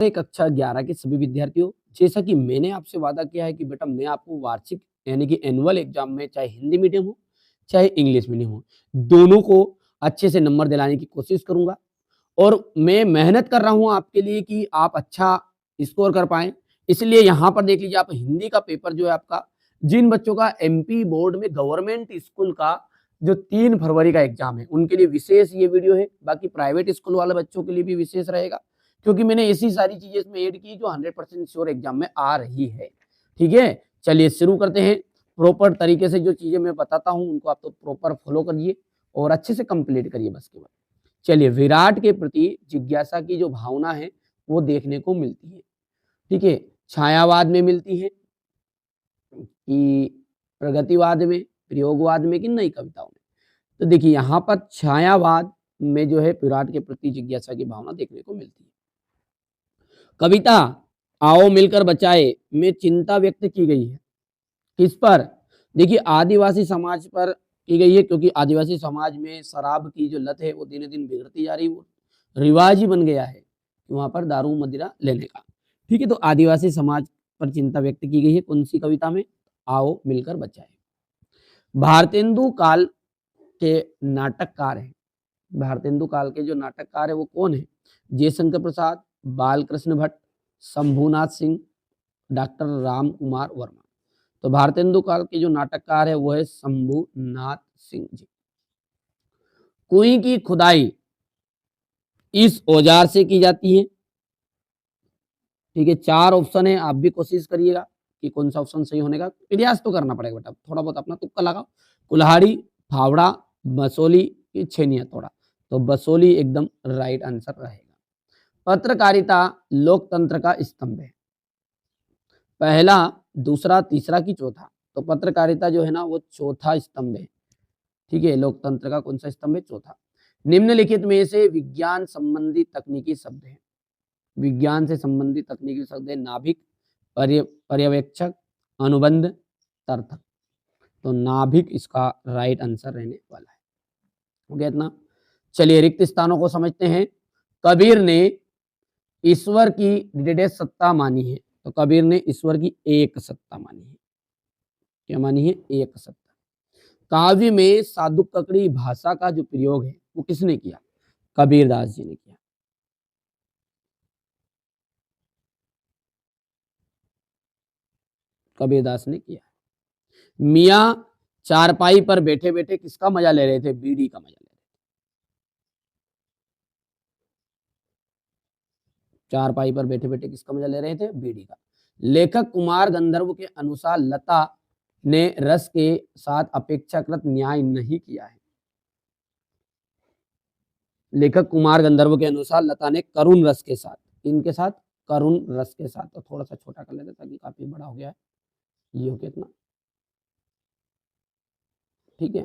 कक्षा 11 के सभी विद्यार्थियों, जैसा कि मैंने आपसे वादा किया है कि बेटा मैं आपको वार्षिक यानी कि एनुअल एग्जाम में चाहे हिंदी मीडियम हो, चाहे इंग्लिश मीडियम हो, दोनों को अच्छे से नंबर दिलाने की कोशिश करूँगा और मैं मेहनत कर रहा हूँ आपके लिए कि आप अच्छा स्कोर कर पाएँ। इसलिए यहाँ पर देख लीजिए आप हिंदी का पेपर जो है आपका, जिन बच्चों का एमपी बोर्ड में गवर्नमेंट स्कूल का जो 3 फरवरी का एग्जाम है, उनके लिए विशेष ये वीडियो है। बाकी प्राइवेट स्कूल वाले बच्चों के लिए भी विशेष रहेगा। क्योंकि मैंने ऐसी सारी चीजें इसमें ऐड की जो 100% श्योर एग्जाम में आ रही है। ठीक है, चलिए शुरू करते हैं। प्रॉपर तरीके से जो चीजें मैं बताता हूं उनको आप तो प्रॉपर फॉलो करिए और अच्छे से कंप्लीट करिए बस केवल। चलिए, विराट के प्रति जिज्ञासा की जो भावना है वो देखने को मिलती है। ठीक है, छायावाद में मिलती है कि प्रगतिवाद में, प्रयोगवाद में कि नई कविताओं में। तो देखिए यहाँ पर छायावाद में जो है विराट के प्रति जिज्ञासा की भावना देखने को मिलती है। कविता आओ मिलकर बचाए में चिंता व्यक्त की गई है। किस पर? देखिए आदिवासी समाज पर की गई है, क्योंकि आदिवासी समाज में शराब की जो लत है वो दिन दिन बिगड़ती जा रही है। वो रिवाज ही बन गया है वहां पर दारू मदिरा लेने का। ठीक है, तो आदिवासी समाज पर चिंता व्यक्त की गई है कौन सी कविता में? आओ मिलकर बचाए। भारतेंदु काल के नाटककार है। भारतेंदु काल के जो नाटककार है वो कौन है? जयशंकर प्रसाद, बालकृष्ण भट्ट, शंभुनाथ सिंह, डॉक्टर राम कुमार वर्मा। तो भारतेंदु काल के जो नाटककार है वो है शंभुनाथ सिंह जी। कुएं की खुदाई इस औजार से की जाती है। ठीक है, 4 ऑप्शन है, आप भी कोशिश करिएगा कि कौन सा ऑप्शन सही होने का। प्रयास तो करना पड़ेगा बेटा, थोड़ा बहुत अपना तुक्का लगाओ। कुल्हाड़ी, फावड़ा, बसोली की छेनिया तोड़ा। तो बसोली एकदम राइट आंसर रहेगा। पत्रकारिता लोकतंत्र का स्तंभ है। पहला, दूसरा, तीसरा की चौथा? तो पत्रकारिता जो है ना वो चौथा स्तंभ है। ठीक है, लोकतंत्र का कौन सा स्तंभ है? चौथा। निम्नलिखित में से विज्ञान संबंधी तकनीकी शब्द है। विज्ञान से संबंधित तकनीकी शब्द है नाभिक, पर्यवेक्षक, अनुबंध, तर्थक। तो नाभिक इसका राइट आंसर रहने वाला है। हो गया इतना। चलिए रिक्त स्थानों को समझते हैं। कबीर ने ईश्वर की डेढ़ सत्ता मानी है। तो कबीर ने ईश्वर की एक सत्ता मानी है। क्या मानी है? एक सत्ता। काव्य में साधु ककड़ी भाषा का जो प्रयोग है वो किसने किया? कबीरदास जी ने किया। कबीरदास ने किया। मियाँ चारपाई पर बैठे बैठे किसका मजा ले रहे थे? बीड़ी का मजा ले रहे थे। चारपाई पर बैठे बैठे किसका मजा ले रहे थे? बीड़ी का। लेखक कुमार गंधर्व के अनुसार लता ने रस के साथ अपेक्षाकृत न्याय नहीं किया है। लेखक कुमार गंधर्व के अनुसार लता ने करुण रस के साथ, इनके साथ करुण रस के साथ। तो थोड़ा सा छोटा कर लेते ताकि काफी बड़ा हो गया है। ये हो गया इतना। ठीक है,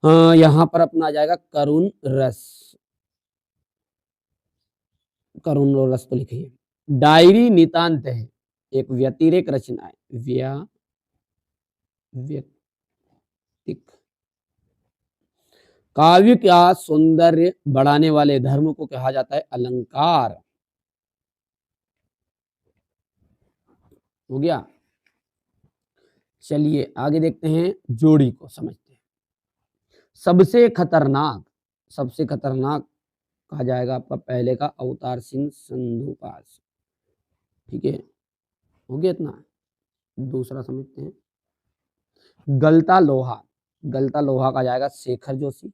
हाँ यहाँ पर अपना आ जाएगा करुण रस। करुण रस तो लिखिए। डायरी नितांत है एक व्यतिरेक रचना है। व्यक्तिक। काव्य का सौंदर्य बढ़ाने वाले धर्म को कहा जाता है अलंकार। हो गया। चलिए आगे देखते हैं, जोड़ी को समझते हैं। सबसे खतरनाक, सबसे खतरनाक कहा जाएगा आपका पहले का अवतार सिंह संधू पास। ठीक है, हो गया इतना। दूसरा समझते हैं। गलता लोहा, गलता लोहा का जाएगा शेखर जोशी।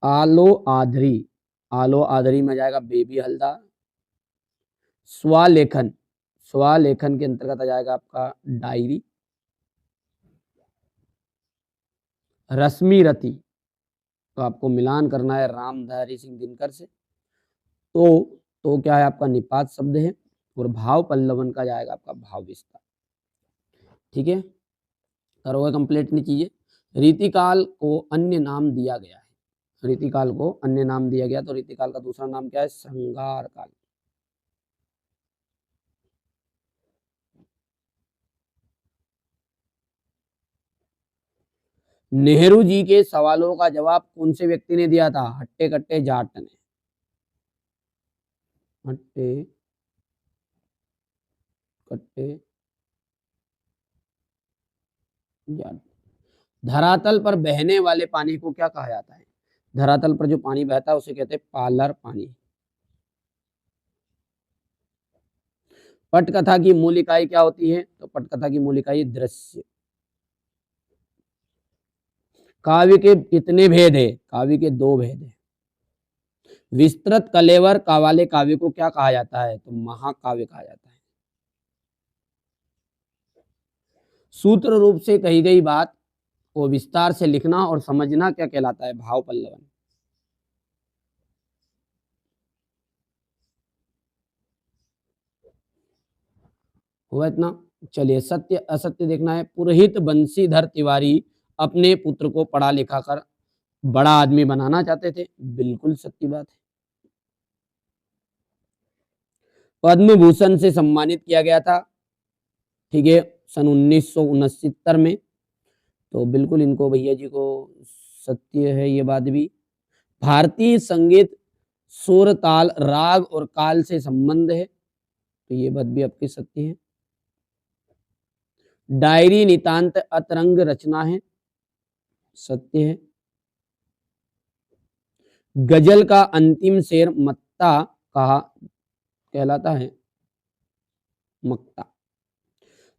आलो आधरी, आलो आधरी में जाएगा बेबी हल्दार। स्वलेखन, स्वलेखन के अंतर्गत आ जाएगा आपका डायरी। रश्मि रति, तो आपको मिलान करना है रामधारी सिंह दिनकर से। तो क्या है आपका निपात शब्द है। और भाव पल्लवन का जाएगा आपका भाव विस्तार। ठीक है, करोगे कंप्लीट नहीं चाहिए। रीतिकाल को अन्य नाम दिया गया है। रीतिकाल को अन्य नाम दिया गया, तो रीतिकाल का दूसरा नाम क्या है? श्रृंगार काल। नेहरू जी के सवालों का जवाब कौन से व्यक्ति ने दिया था? हट्टे कट्टे जाट ने। हट्टे कट्टे जाट। धरातल पर बहने वाले पानी को क्या कहा जाता है? धरातल पर जो पानी बहता है उसे कहते हैं पालर पानी। पटकथा की मूल इकाई क्या होती है? तो पटकथा की मूल इकाई दृश्य। काव्य के कितने भेद है? काव्य के 2 भेद है। विस्तृत कलेवर वाले काव्य को क्या कहा जाता है? तो महाकाव्य कहा जाता है। सूत्र रूप से कही गई बात को विस्तार से लिखना और समझना क्या कहलाता है? भाव पल्लवन। हुआ इतना? चलिए सत्य असत्य देखना है। पुरोहित बंशीधर तिवारी अपने पुत्र को पढ़ा लिखा कर बड़ा आदमी बनाना चाहते थे। बिल्कुल सत्य बात है। पद्म भूषण से सम्मानित किया गया था, ठीक है, सन 1969 में। तो बिल्कुल इनको भैया जी को सत्य है ये बात भी। भारतीय संगीत सुर ताल राग और काल से संबंध है, तो ये बात भी आपकी सत्य है। डायरी नितांत अतरंग रचना है, सत्य है। गजल का अंतिम शेर मत्ता कहा कहलाता है, मक्ता।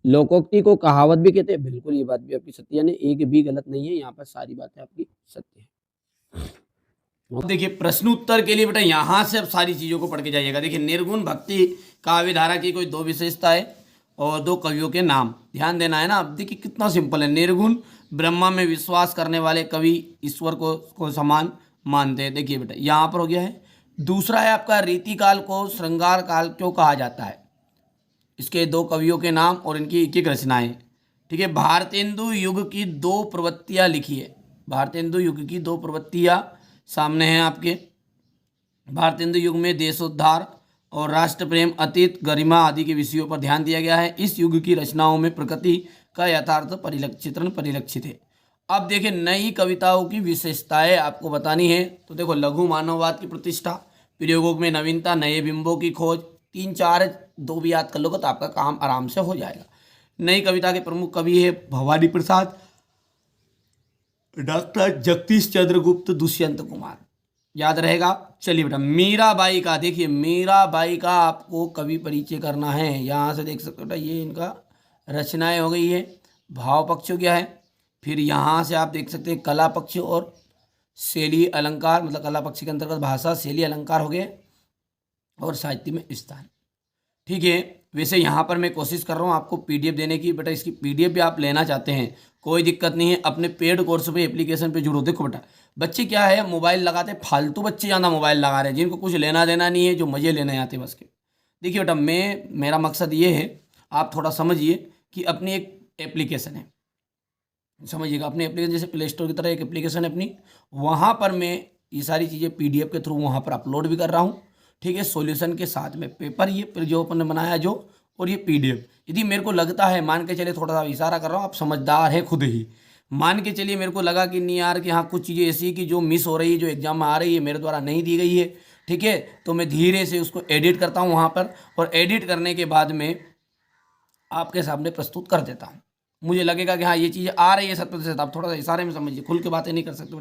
लोकोक्ति को कहावत भी कहते हैं, बिल्कुल ये बात भी आपकी सत्य, यानी एक भी गलत नहीं है, यहाँ पर सारी बातें आपकी सत्य है। देखिए प्रश्न उत्तर के लिए बेटा यहाँ से अब सारी चीजों को पढ़ के जाइएगा। देखिए निर्गुण भक्ति काव्य धारा की कोई 2 विशेषताएं और 2 कवियों के नाम ध्यान देना है ना। अब देखिए कितना सिंपल है। निर्गुण ब्रह्मा में विश्वास करने वाले कवि ईश्वर को समान मानते हैं। देखिए बेटा यहाँ पर हो गया है। दूसरा है आपका रीतिकाल को श्रृंगार काल क्यों कहा जाता है? इसके 2 कवियों के नाम और इनकी एक रचनाएं, ठीक है। भारतेंदु युग की 2 प्रवृत्तियां लिखी है। भारतेंदु युग की 2 प्रवृत्तियां सामने हैं आपके। भारतेंदु युग में देशोद्धार और राष्ट्र प्रेम, अतीत, गरिमा आदि के विषयों पर ध्यान दिया गया है। इस युग की रचनाओं में प्रकृति का यथार्थ चित्रण परिलक्षित है। अब देखिए नई कविताओं की विशेषताएं आपको बतानी है। तो देखो लघु मानववाद की प्रतिष्ठा, प्रयोगों में नवीनता, नए बिंबों की खोज, 3-4 2 भी याद कर लोगे तो आपका काम आराम से हो जाएगा। नई कविता के प्रमुख कवि है भवानी प्रसाद, डॉक्टर जगदीश चंद्र गुप्त, दुष्यंत कुमार, याद रहेगा। चलिए बेटा मीराबाई का, देखिए मीराबाई का आपको कवि परिचय करना है। यहाँ से देख सकते हो बेटा ये इनका रचनाएं हो गई है। भाव पक्ष क्या है, फिर यहाँ से आप देख सकते हैं कला पक्ष और शैली अलंकार, मतलब कला पक्ष के अंतर्गत भाषा शैली अलंकार हो गए और साहित्य में स्थान, ठीक है। वैसे यहाँ पर मैं कोशिश कर रहा हूँ आपको पीडीएफ देने की। बेटा इसकी पीडीएफ भी आप लेना चाहते हैं कोई दिक्कत नहीं है, अपने पेड कोर्स पे एप्लीकेशन पे जुड़ो। देखो बेटा बच्चे क्या है मोबाइल लगाते, फालतू बच्चे ज़्यादा मोबाइल लगा रहे हैं जिनको कुछ लेना देना नहीं है, जो मज़े लेने आते बस के। देखिए बेटा मेरा मकसद ये है आप थोड़ा समझिए कि अपनी एक एप्लीकेशन है, समझिएगा अपनी एप्लीकेशन जैसे प्ले स्टोर की तरह एक एप्लीकेशन है अपनी, वहाँ पर मैं ये सारी चीज़ें पीडीएफ के थ्रू वहाँ पर अपलोड भी कर रहा हूँ, ठीक है। सॉल्यूशन के साथ में पेपर ये जो अपन ने बनाया जो, और ये पीडीएफ। यदि मेरे को लगता है मान के चलिए, थोड़ा सा इशारा कर रहा हूँ, आप समझदार है खुद ही, मान के चलिए मेरे को लगा कि नहीं यार कि हाँ कुछ चीज़ें ऐसी कि जो मिस हो रही है, जो एग्जाम में आ रही है मेरे द्वारा नहीं दी गई है, ठीक है, तो मैं धीरे से उसको एडिट करता हूँ वहाँ पर, और एडिट करने के बाद में आपके सामने प्रस्तुत कर देता हूँ। मुझे लगेगा कि हाँ ये चीज़ आ रही है 100%, आप थोड़ा सा इशारे में समझिए, खुल के बातें नहीं कर सकते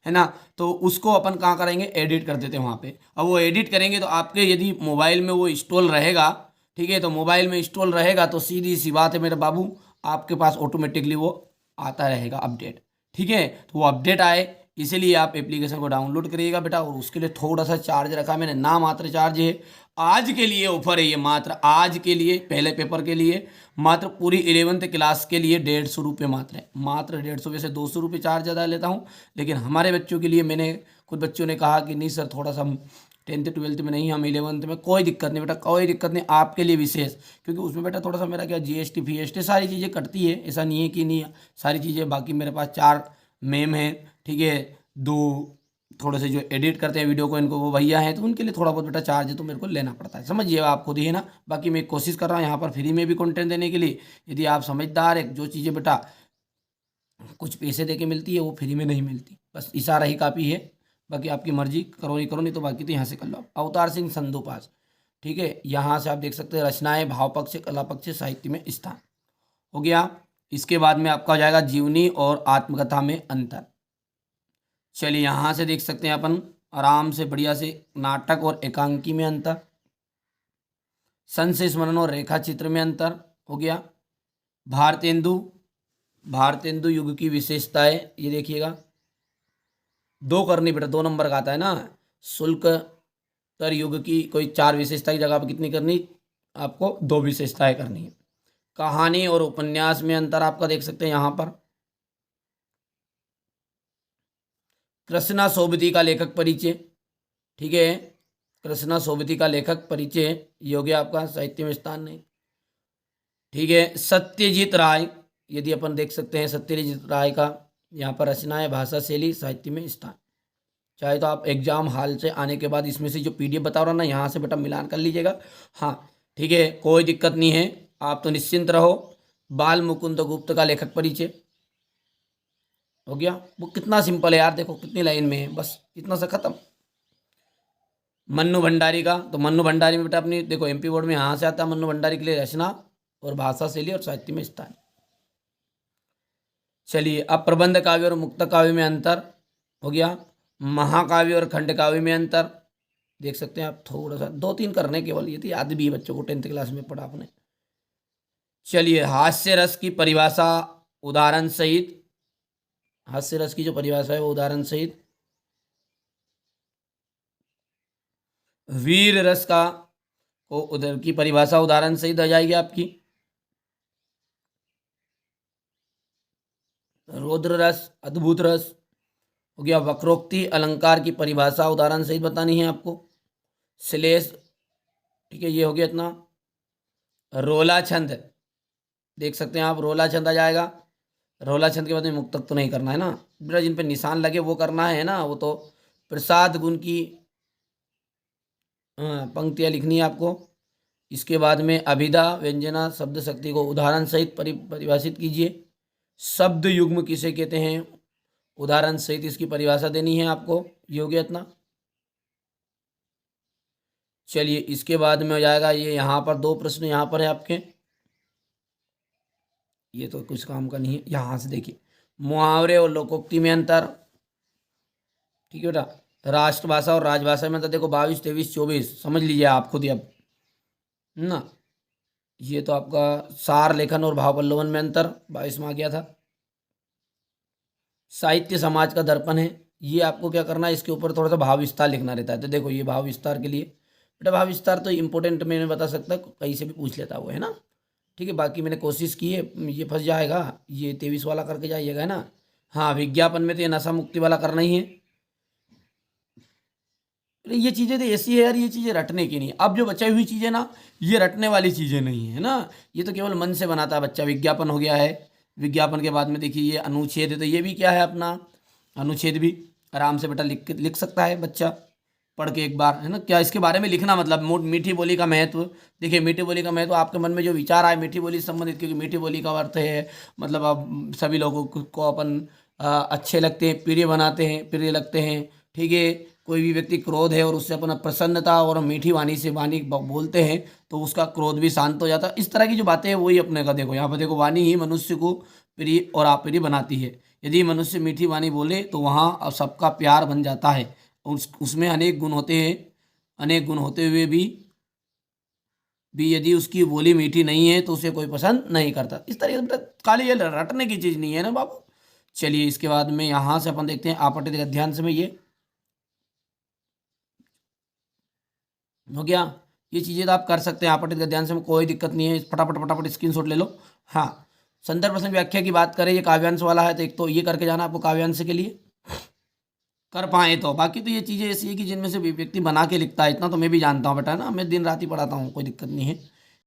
है ना। तो उसको अपन कहाँ करेंगे, एडिट कर देते हैं वहाँ पे। अब वो एडिट करेंगे तो आपके यदि मोबाइल में वो इंस्टॉल रहेगा, ठीक है, तो मोबाइल में इंस्टॉल रहेगा तो सीधी सी बात है मेरे बाबू, आपके पास ऑटोमेटिकली वो आता रहेगा अपडेट, ठीक है। तो वो अपडेट आए इसीलिए आप एप्लीकेशन को डाउनलोड करिएगा बेटा, और उसके लिए थोड़ा सा चार्ज रखा मैंने, ना मात्र चार्ज है, आज के लिए ऑफर है ये, मात्र आज के लिए पहले पेपर के लिए, मात्र पूरी 11th क्लास के लिए 150 रुपये मात्र है, मात्र 150। वैसे 200 रुपये चार्ज ज़्यादा लेता हूँ, लेकिन हमारे बच्चों के लिए मैंने, कुछ बच्चों ने कहा कि नहीं सर थोड़ा सा 10th 12th में नहीं, हम 11th में, कोई दिक्कत नहीं बेटा, कोई दिक्कत नहीं, आपके लिए विशेष, क्योंकि उसमें बेटा थोड़ा सा मेरा क्या जीएसटी फीएसटी सारी चीज़ें कटती है, ऐसा नहीं है कि नहीं सारी चीज़ें। बाकी मेरे पास 4 मेम हैं, ठीक है, 2 थोड़े से जो एडिट करते हैं वीडियो को, इनको वो भैया हैं, तो उनके लिए थोड़ा बहुत बेटा चार्ज है तो मेरे को लेना पड़ता है, समझिए आप खुद ही है ना। बाकी मैं कोशिश कर रहा हूँ यहाँ पर फ्री में भी कंटेंट देने के लिए। यदि आप समझदार है, जो चीज़ें बेटा कुछ पैसे दे के मिलती है वो फ्री में नहीं मिलती, बस इशारा ही काफ़ी है। बाकी आपकी मर्जी, करो नहीं करो, नहीं तो बाकी तो यहाँ से कर लो। अवतार सिंह संधू पास, ठीक है, यहाँ से आप देख सकते हैं रचनाएं, भाव पक्ष, कला पक्ष, साहित्य में स्थान हो गया। इसके बाद में आपका हो जाएगा जीवनी और आत्मकथा में अंतर। चलिए यहाँ से देख सकते हैं अपन आराम से बढ़िया से नाटक और एकांकी में अंतर, संशय स्मरण और रेखा चित्र में अंतर हो गया। भारतेंदु, भारतेंदु युग की विशेषताएं ये देखिएगा, दो करनी बेटा, 2 नंबर का आता है ना। शुल्क तर युग की कोई 4 विशेषता की जगह पर कितनी करनी, आपको 2 विशेषताएं करनी है। कहानी और उपन्यास में अंतर आपका देख सकते हैं यहाँ पर। कृष्णा सोबती का लेखक परिचय, ठीक है, कृष्णा सोबती का लेखक परिचय ये हो गया आपका, साहित्य में स्थान नहीं। ठीक है, सत्यजीत राय, यदि अपन देख सकते हैं सत्यजीत राय का यहाँ पर रचनाएं, भाषा शैली, साहित्य में स्थान। चाहे तो आप एग्जाम हाल से आने के बाद इसमें से जो पीडीएफ बता रहा हूँ ना, यहाँ से बेटा मिलान कर लीजिएगा। हाँ ठीक है, कोई दिक्कत नहीं है, आप तो निश्चिंत रहो। बाल मुकुंद गुप्त का लेखक परिचय हो गया। वो कितना सिंपल है यार, देखो कितनी लाइन में है, बस इतना सा खत्म। मन्नू भंडारी का, तो मन्नू भंडारी में बेटा अपनी देखो एमपी बोर्ड में यहाँ से आता है, मन्नू भंडारी के लिए रचना और भाषा शैली और साहित्य में स्थान। चलिए अब प्रबंध काव्य और मुक्त काव्य में अंतर हो गया। महाकाव्य और खंड काव्य में अंतर देख सकते हैं आप, थोड़ा सा 2-3 करने केवल, ये तो याद भी है बच्चों को, 10th क्लास में पढ़ा आपने। चलिए हास्य रस की परिभाषा उदाहरण सहित, हास्य रस की जो परिभाषा है वो उदाहरण सहित। वीर रस का को उधर की परिभाषा उदाहरण सहित आ जाएगी आपकी। रौद्र रस, अद्भुत रस हो गया। वक्रोक्ति अलंकार की परिभाषा उदाहरण सहित बतानी है आपको। श्लेष, ठीक है, ये हो गया इतना। रोला छंद देख सकते हैं आप, रोला छंद आ जाएगा। रोला छंद के बाद में मुक्तक तो नहीं करना है ना बेटा, जिन पे निशान लगे वो करना है ना, वो तो प्रसाद गुण की पंक्तियाँ लिखनी है आपको। इसके बाद में अभिधा व्यंजना शब्द शक्ति को उदाहरण सहित परिभाषित कीजिए। शब्द युग्म किसे कहते हैं, उदाहरण सहित इसकी परिभाषा देनी है आपको। ये हो गया इतना। चलिए इसके बाद में हो जाएगा ये, यहाँ पर 2 प्रश्न यहाँ पर है आपके, ये तो कुछ काम का नहीं है। यहाँ से देखिए मुहावरे और लोकोक्ति में अंतर, ठीक है बेटा। राष्ट्रभाषा और राजभाषा में अंतर देखो 22, 23, 24 समझ लीजिए आप खुद ही अब ना। ये तो आपका सार लेखन और भाव पल्लवन में अंतर 22 में आ गया था। साहित्य समाज का दर्पण है, ये आपको क्या करना है, इसके ऊपर थोड़ा सा भाव विस्तार लिखना रहता है। तो देखो ये भाव विस्तार के लिए बेटा, भाव विस्तार तो इंपॉर्टेंट मैंने बता सकता, कहीं से भी पूछ लेता वो है ना, ठीक है। बाकी मैंने कोशिश की है, ये फंस जाएगा, ये 23 वाला करके जाइएगा है ना। हाँ विज्ञापन में तो ये नशा मुक्ति वाला करना ही है। ये चीज़ें तो ऐसी है यार, ये चीज़ें रटने की नहीं। अब जो बचाई हुई चीज़ें ना, ये रटने वाली चीज़ें नहीं है ना, ये तो केवल मन से बनाता है बच्चा। विज्ञापन हो गया है, विज्ञापन के बाद में देखिए ये अनुच्छेद है, तो ये भी क्या है अपना अनुच्छेद भी आराम से बेटा लिख सकता है बच्चा पढ़ के एक बार, है ना। क्या इसके बारे में लिखना, मतलब मीठी बोली का महत्व। देखिए मीठी बोली का महत्व आपके मन में जो विचार आए मीठी बोली से संबंधित, क्योंकि मीठी बोली का अर्थ है मतलब अब सभी लोगों को अपन अच्छे लगते हैं, प्रिय बनाते हैं, प्रिय लगते हैं, ठीक है। कोई भी व्यक्ति क्रोध है और उससे अपना प्रसन्नता और मीठी वाणी से वाणी बोलते हैं तो उसका क्रोध भी शांत हो जाता है। इस तरह की जो बातें हैं वही अपने का देखो यहाँ पर देखो, वाणी ही मनुष्य को प्रिय और अप्रिय बनाती है। यदि मनुष्य मीठी वाणी बोले तो वहाँ सबका प्यार बन जाता है। उसमें अनेक गुण होते हैं, अनेक गुण होते हुए भी यदि उसकी बोली मीठी नहीं है तो उसे कोई पसंद नहीं करता। इस तरीके से खाली ये रटने की चीज़ नहीं है ना बाबू। चलिए इसके बाद में यहाँ से अपन देखते हैं आपत्ति गद्यांश में, ये हो गया। ये चीज़ें तो आप कर सकते हैं आपत्ति गद्यांश में, कोई दिक्कत नहीं है, फटाफट फटाफट स्क्रीनशॉट ले लो। हाँ संदर्भ प्रसंग व्याख्या की बात करें, ये काव्यांश वाला है तो एक तो ये करके जाना आपको काव्यांश के लिए कर पाए तो। बाकी तो ये चीज़ें ऐसी है कि जिनमें से व्यक्ति बना के लिखता है, इतना तो मैं भी जानता हूँ बेटा ना, मैं दिन रात ही पढ़ाता हूँ, कोई दिक्कत नहीं है।